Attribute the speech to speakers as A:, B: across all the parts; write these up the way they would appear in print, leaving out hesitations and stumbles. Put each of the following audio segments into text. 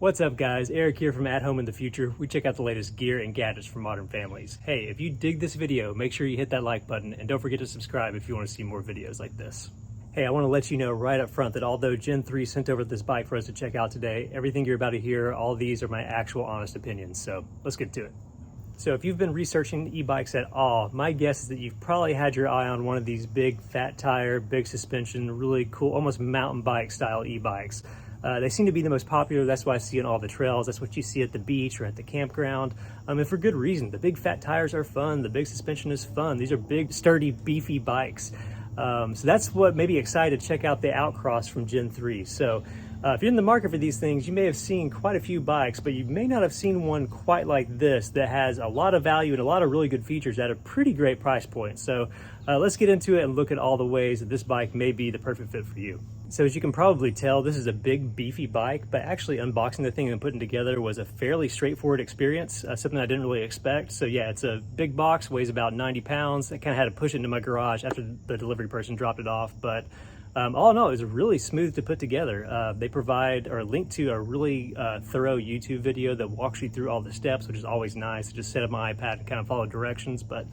A: What's up guys, Eric here from At Home in the Future. We check out the latest gear and gadgets for modern families. Hey, if you dig this video, make sure you hit that like button and don't forget to subscribe if you want to see more videos like this. Hey, I want to let you know right up front that although Gen 3 sent over this bike for us to check out today, everything you're about to hear, all these are my actual honest opinions, so let's get to it. So if you've been researching e-bikes at all, my guess is that you've probably had your eye on one of these big fat tire, big suspension, really cool, almost mountain bike style e-bikes. They seem to be the most popular. That's why I see on all the trails. That's what you see at the beach or at the campground. And for good reason. The big fat tires are fun. The big suspension is fun. These are big, sturdy, beefy bikes. So that's what made me excited to check out the Outcross from Gen 3. So if you're in the market for these things, you may have seen quite a few bikes, but you may not have seen one quite like this that has a lot of value and a lot of really good features at a pretty great price point. So let's get into it and look at all the ways that this bike may be the perfect fit for you. So as you can probably tell, this is a big beefy bike, but actually unboxing the thing and putting together was a fairly straightforward experience, something I didn't really expect. So yeah, it's a big box, weighs about 90 pounds. I kind of had to push it into my garage after the delivery person dropped it off, but all in all, it was really smooth to put together. They provide or link to a really thorough YouTube video that walks you through all the steps, which is always nice. Just set up my iPad and kind of follow directions, but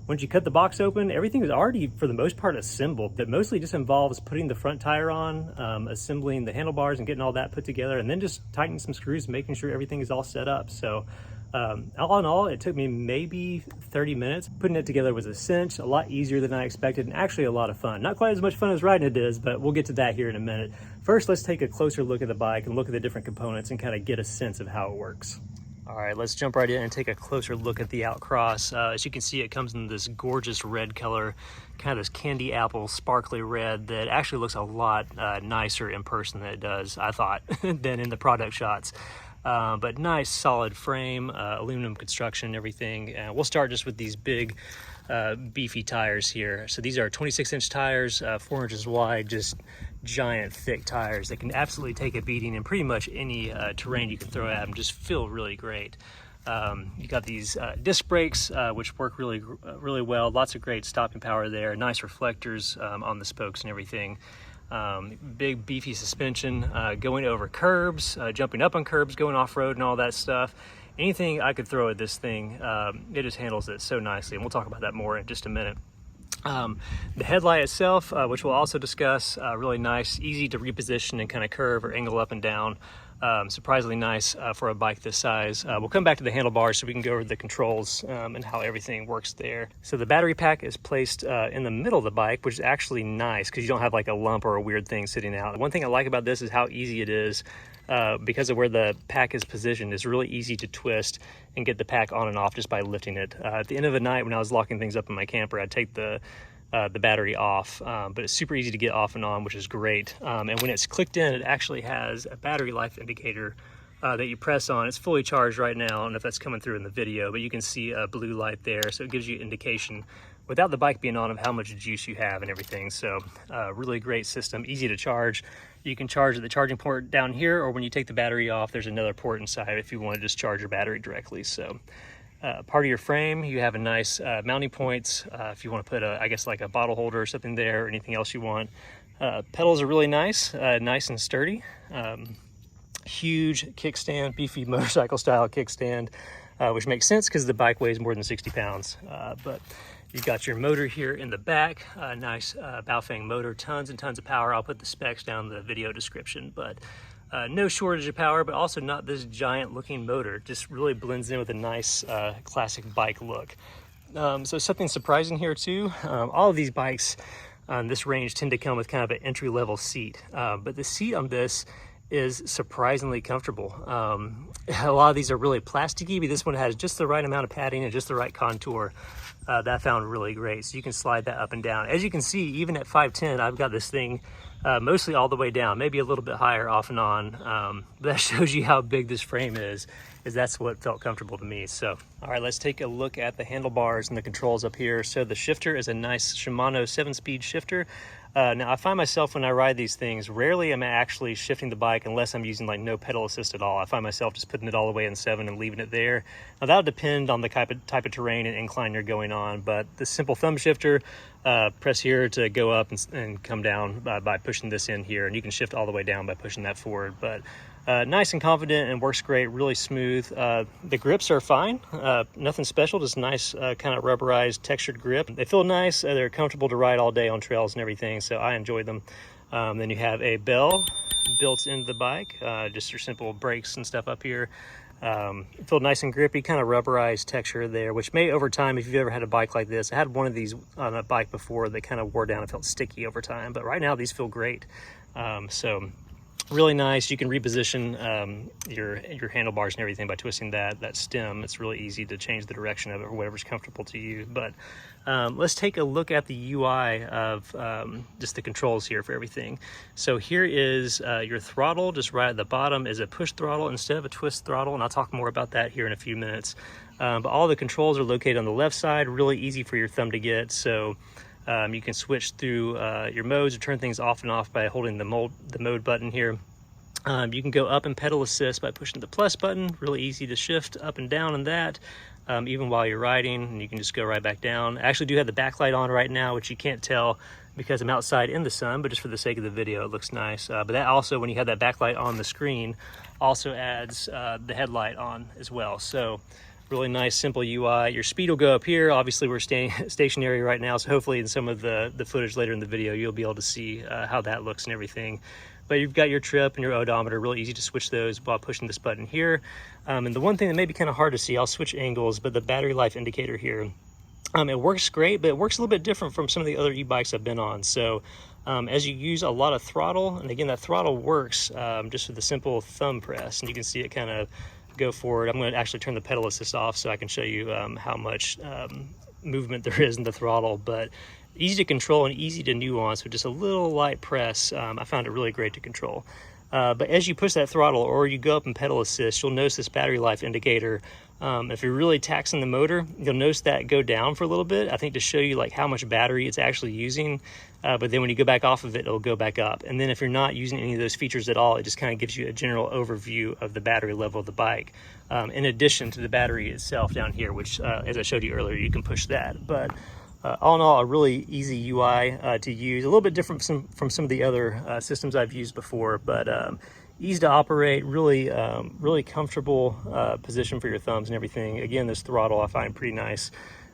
A: once you cut the box open, everything is already, for the most part, assembled. That mostly just involves putting the front tire on, assembling the handlebars and getting all that put together, and then just tightening some screws, making sure everything is all set up. So all in all, it took me maybe 30 minutes. Putting it together was a cinch, a lot easier than I expected, and actually a lot of fun. Not quite as much fun as riding it is, but we'll get to that here in a minute. First, let's take a closer look at the bike and look at the different components and kind of get a sense of how it works. All right, let's jump right in and take a closer look at the Outcross. As you can see, it comes in this gorgeous red color, kind of this candy apple sparkly red that actually looks a lot nicer in person than it does, I thought, than in the product shots. But nice solid frame, aluminum construction and everything. We'll start just with these big beefy tires here. So these are 26-inch tires, 4 inches wide, just giant thick tires that can absolutely take a beating in pretty much any terrain you can throw at them. Just feel really great. You got these disc brakes which work really well. Lots of great stopping power there. Nice reflectors on the spokes and everything. Big beefy suspension, going over curbs, jumping up on curbs, going off-road and all that stuff. Anything I could throw at this thing, it just handles it so nicely, and we'll talk about that more in just a minute. The headlight itself, which we'll also discuss, really nice, easy to reposition and kind of curve or angle up and down. Surprisingly nice for a bike this size. We'll come back to the handlebars so we can go over the controls and how everything works there. So the battery pack is placed in the middle of the bike, which is actually nice because you don't have like a lump or a weird thing sitting out. One thing I like about this is how easy it is. Because of where the pack is positioned, it's really easy to twist and get the pack on and off just by lifting it. At the end of the night when I was locking things up in my camper, I'd take the battery off, but it's super easy to get off and on, which is great. And when it's clicked in, it actually has a battery life indicator that you press on. It's fully charged right now. I don't know if that's coming through in the video, but you can see a blue light there, so it gives you indication without the bike being on of how much juice you have and everything. So really great system, easy to charge. You can charge at the charging port down here, or when you take the battery off, there's another port inside if you want to just charge your battery directly. So part of your frame, you have a nice mounting points if you want to put I guess like a bottle holder or something there, or anything else you want. Pedals are really nice, nice and sturdy. Huge kickstand, beefy motorcycle style kickstand, which makes sense because the bike weighs more than 60 pounds. But you've got your motor here in the back, nice Baofeng motor, tons and tons of power. I'll put the specs down in the video description, but no shortage of power, but also not this giant looking motor. Just really blends in with a nice classic bike look. So something surprising here too, all of these bikes on this range tend to come with kind of an entry-level seat, but the seat on this is surprisingly comfortable. A lot of these are really plasticky, but this one has just the right amount of padding and just the right contour. That I found really great. So you can slide that up and down. As you can see, even at 5'10", I've got this thing mostly all the way down, maybe a little bit higher off and on. That shows you how big this frame is that's what felt comfortable to me. So, all right, let's take a look at the handlebars and the controls up here. So the shifter is a nice Shimano 7-speed shifter. Now I find myself when I ride these things, rarely am I actually shifting the bike unless I'm using like no pedal assist at all. I find myself just putting it all the way in 7 and leaving it there. Now that'll depend on the type of terrain and incline you're going on, but the simple thumb shifter press here to go up and come down by pushing this in here, and you can shift all the way down by pushing that forward. But nice and confident and works great, really smooth. The grips are fine, nothing special, just nice kind of rubberized textured grip. They feel nice, they're comfortable to ride all day on trails and everything, so I enjoy them. Then you have a bell built into the bike, just your simple brakes and stuff up here. It felt nice and grippy, kind of rubberized texture there, which may over time, if you've ever had a bike like this, I had one of these on a bike before that kind of wore down and felt sticky over time, but right now these feel great. So really nice. You can reposition your handlebars and everything by twisting that stem. It's really easy to change the direction of it or whatever's comfortable to you. But let's take a look at the UI of just the controls here for everything. So here is your throttle. Just right at the bottom is a push throttle instead of a twist throttle, and I'll talk more about that here in a few minutes. But all the controls are located on the left side, really easy for your thumb to get. So you can switch through your modes or turn things off and off by holding the mode button here. You can go up and pedal assist by pushing the plus button. Really easy to shift up and down in that, even while you're riding, and you can just go right back down. I actually do have the backlight on right now, which you can't tell because I'm outside in the sun, but just for the sake of the video, it looks nice. But that also, when you have that backlight on the screen, also adds the headlight on as well. So really nice, simple UI. Your speed will go up here. Obviously, we're staying stationary right now, so hopefully in some of the footage later in the video, you'll be able to see how that looks and everything. But you've got your trip and your odometer, really easy to switch those while pushing this button here. And the one thing that may be kind of hard to see, I'll switch angles, but the battery life indicator here, it works great, but it works a little bit different from some of the other e-bikes I've been on. So as you use a lot of throttle, and again, that throttle works just with a simple thumb press, and you can see it kind of go forward. I'm going to actually turn the pedal assist off so I can show you how much movement there is in the throttle, but easy to control and easy to nuance with just a little light press. I found it really great to control. But as you push that throttle or you go up and pedal assist, you'll notice this battery life indicator. If you're really taxing the motor, you'll notice that go down for a little bit, I think to show you like how much battery it's actually using. But then when you go back off of it, it'll go back up. And then if you're not using any of those features at all, it just kind of gives you a general overview of the battery level of the bike. In addition to the battery itself down here, which as I showed you earlier, you can push that. But all in all, a really easy UI to use, a little bit different from some of the other systems I've used before, but easy to operate, really really comfortable position for your thumbs and everything. Again, this throttle I find pretty nice,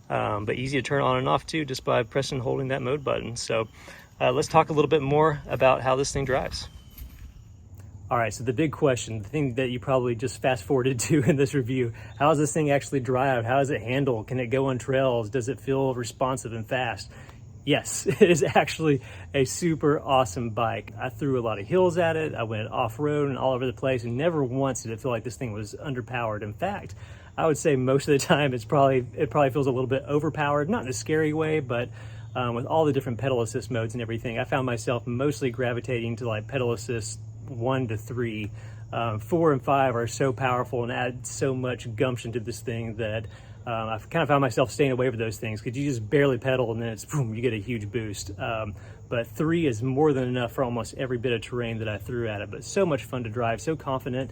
A: but easy to turn on and off too, just by pressing and holding that mode button. So let's talk a little bit more about how this thing drives. All right, so the big question, the thing that you probably just fast forwarded to in this review, how does this thing actually drive? How does it handle? Can it go on trails? Does it feel responsive and fast? Yes, it is actually a super awesome bike. I threw a lot of hills at it. I went off-road and all over the place, and never once did it feel like this thing was underpowered. In fact, I would say most of the time it probably feels a little bit overpowered, not in a scary way, but with all the different pedal assist modes and everything, I found myself mostly gravitating to like pedal assist 1 to 3. 4 and 5 are so powerful and add so much gumption to this thing that I've kind of found myself staying away from those things because you just barely pedal and then it's boom, you get a huge boost. But 3 is more than enough for almost every bit of terrain that I threw at it. But so much fun to drive, so confident.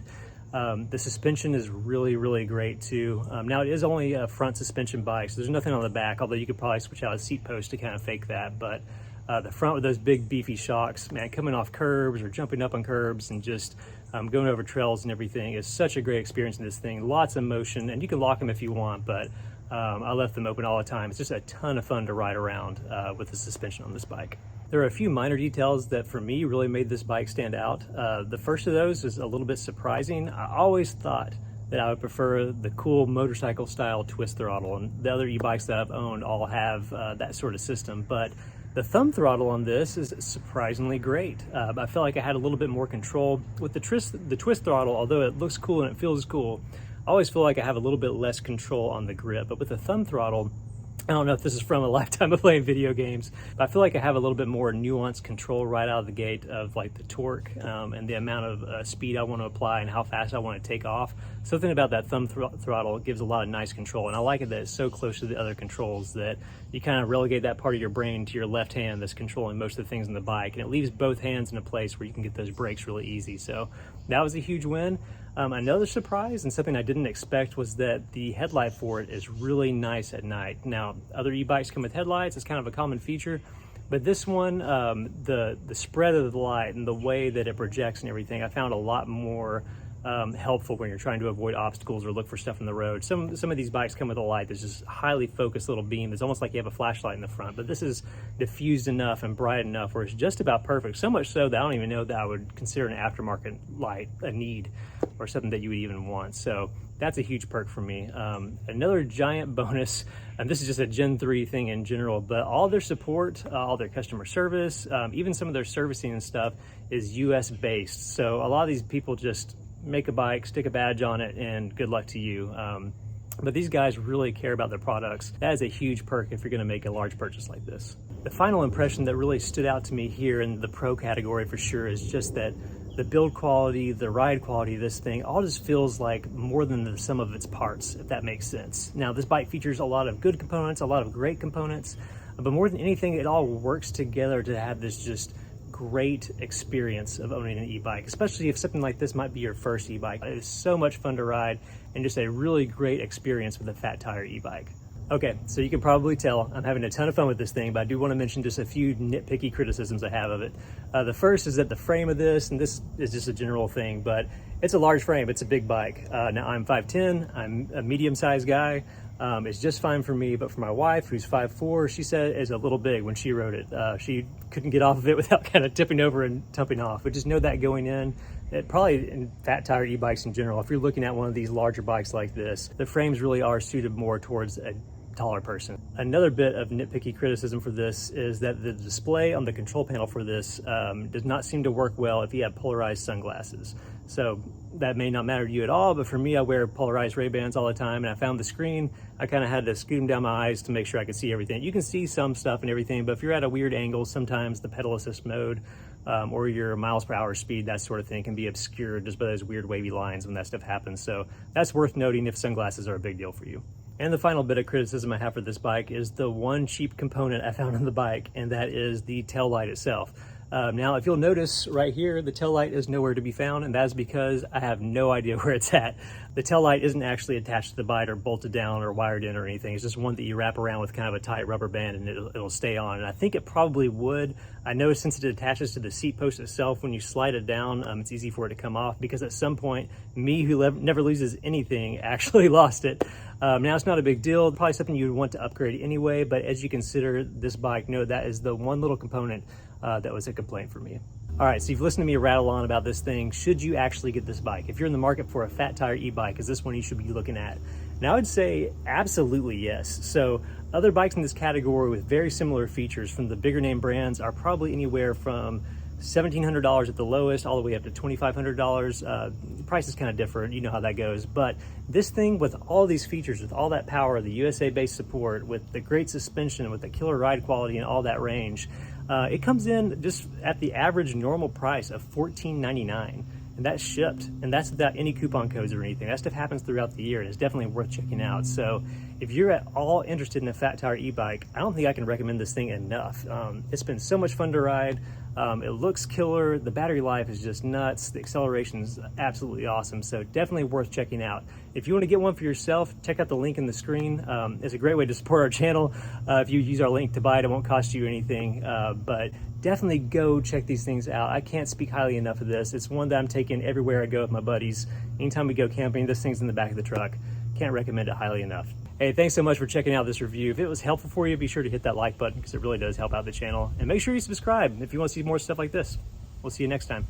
A: The suspension is really great too. Now it is only a front suspension bike, so there's nothing on the back, although you could probably switch out a seat post to kind of fake that. But the front with those big beefy shocks, man, coming off curbs or jumping up on curbs and just going over trails and everything is such a great experience in this thing. Lots of motion, and you can lock them if you want, but I left them open all the time. It's just a ton of fun to ride around with the suspension on this bike. There are a few minor details that for me really made this bike stand out. The first of those is a little bit surprising. I always thought that I would prefer the cool motorcycle style twist throttle, and the other e-bikes that I've owned all have that sort of system, but the thumb throttle on this is surprisingly great. I felt like I had a little bit more control. With the twist throttle, although it looks cool and it feels cool, I always feel like I have a little bit less control on the grip. But with the thumb throttle, I don't know if this is from a lifetime of playing video games, but I feel like I have a little bit more nuanced control right out of the gate of like the torque and the amount of speed I want to apply and how fast I want to take off. Something about that thumb throttle gives a lot of nice control, and I like it that it's so close to the other controls that you kind of relegate that part of your brain to your left hand that's controlling most of the things in the bike, and it leaves both hands in a place where you can get those brakes really easy. So that was a huge win. Another surprise and something I didn't expect was that the headlight for it is really nice at night. Now, other e-bikes come with headlights. It's kind of a common feature, but this one, the spread of the light and the way that it projects and everything, I found a lot more helpful when you're trying to avoid obstacles or look for stuff in the road. Some of these bikes come with a light that's just highly focused little beam. It's almost like you have a flashlight in the front, but this is diffused enough and bright enough where it's just about perfect. So much so that I don't even know that I would consider an aftermarket light a need or something that you would even want. So that's a huge perk for me. Another giant bonus, and this is just a Gen 3 thing in general, but all their support, all their customer service, even some of their servicing and stuff is US based. So a lot of these people just make a bike, stick a badge on it, and good luck to you. But these guys really care about their products. That is a huge perk if you're gonna make a large purchase like this. The final impression that really stood out to me here in the pro category for sure is just that the build quality, the ride quality of this thing, all just feels like more than the sum of its parts, if that makes sense. Now, this bike features a lot of good components, a lot of great components, but more than anything, it all works together to have this just great experience of owning an e-bike, especially if something like this might be your first e-bike. It is so much fun to ride and just a really great experience with a fat tire e-bike. Okay, so you can probably tell I'm having a ton of fun with this thing, but I do want to mention just a few nitpicky criticisms I have of it. The first is that the frame of this, and this is just a general thing, but it's a large frame, it's a big bike. Now I'm 5'10", I'm a medium-sized guy. It's just fine for me, but for my wife, who's 5'4", she said it's a little big when she rode it. She couldn't get off of it without kind of tipping over and tumping off. But just know that going in, probably in fat tire e-bikes in general, if you're looking at one of these larger bikes like this, the frames really are suited more towards a taller person. Another bit of nitpicky criticism for this is that the display on the control panel for this does not seem to work well if you have polarized sunglasses. So that may not matter to you at all, but for me, I wear polarized Ray-Bans all the time, and I found the screen, I kind of had to scoot them down my eyes to make sure I could see everything. You can see some stuff and everything, but if you're at a weird angle, sometimes the pedal assist mode or your miles per hour speed, that sort of thing, can be obscured just by those weird wavy lines when that stuff happens. So that's worth noting if sunglasses are a big deal for you. And the final bit of criticism I have for this bike is the one cheap component I found on the bike, and that is the tail light itself. Now, if you'll notice right here, the tail light is nowhere to be found, and that's because I have no idea where it's at. The tail light isn't actually attached to the bike or bolted down or wired in or anything. It's just one that you wrap around with kind of a tight rubber band and it'll stay on. And I think it probably would. I know since it attaches to the seat post itself, when you slide it down, it's easy for it to come off, because at some point, me who never loses anything actually lost it. Now, it's not a big deal, probably something you would want to upgrade anyway, but as you consider this bike, know that is the one little component that was a complaint for me. All right, so you've listened to me rattle on about this thing. Should you actually get this bike? If you're in the market for a fat tire e-bike, is this one you should be looking at? Now, I would say absolutely yes. So other bikes in this category with very similar features from the bigger name brands are probably anywhere from $1,700 at the lowest all the way up to $2,500. The price is kind of different, you know how that goes. But this thing with all these features, with all that power, the USA-based support, with the great suspension, with the killer ride quality and all that range, it comes in just at the average normal price of $14.99, and that's shipped, and that's without any coupon codes or anything. That stuff happens throughout the year, and it's definitely worth checking out. So if you're at all interested in a fat tire e-bike, I don't think I can recommend this thing enough. It's been so much fun to ride. It looks killer. The battery life is just nuts. The acceleration is absolutely awesome. So definitely worth checking out. If you want to get one for yourself, check out the link in the screen. It's a great way to support our channel. If you use our link to buy it, it won't cost you anything. But definitely go check these things out. I can't speak highly enough of this. It's one that I'm taking everywhere I go with my buddies. Anytime we go camping, this thing's in the back of the truck. Can't recommend it highly enough. Hey, thanks so much for checking out this review. If it was helpful for you, be sure to hit that like button because it really does help out the channel. And make sure you subscribe if you want to see more stuff like this. We'll see you next time.